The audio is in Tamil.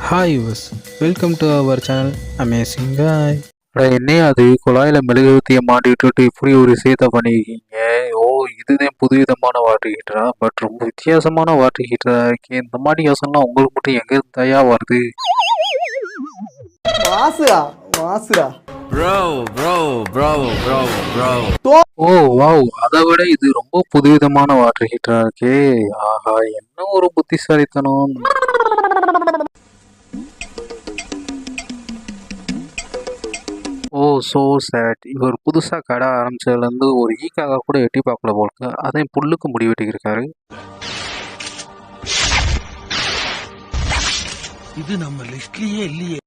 Hi use welcome to our channel amazing guy. என்ன அது குழாயில் மெழுகுவர்த்தியை மாட்டி விட்டுட்டு இப்படி ஒரு விஷயத்த பண்ணியிருக்கீங்க? ஓ, இதுதான் புதுவிதமான வாட்டர் ஹீட்டரா? பட் ரொம்ப வித்தியாசமான வாட்டர் ஹீட்டரா இருக்கே. இந்த மாதிரி யோசனைலாம் உங்களுக்கு மட்டும் எங்க இருந்தாயா வருது? மாசுடா மாசுடா Bro, bro, bro, bro, bro. ஓ வாவ், அதை விட இது ரொம்ப புதுவிதமான வாட்டர் ஹீட்டரா இருக்கே. ஆஹா, என்ன ஒரு புத்திசாலித்தனம். ஓ ஸோ சேட். இவர் புதுசாக கடை ஆரம்பிச்சதுலேருந்து ஒரு ஈக்காக கூட எட்டி பார்க்கல போல. அதையும் புல்லுக்கு முடி வெட்டிக்கிருக்காரு. இது நம்ம லிஸ்ட்லயே இல்லையே.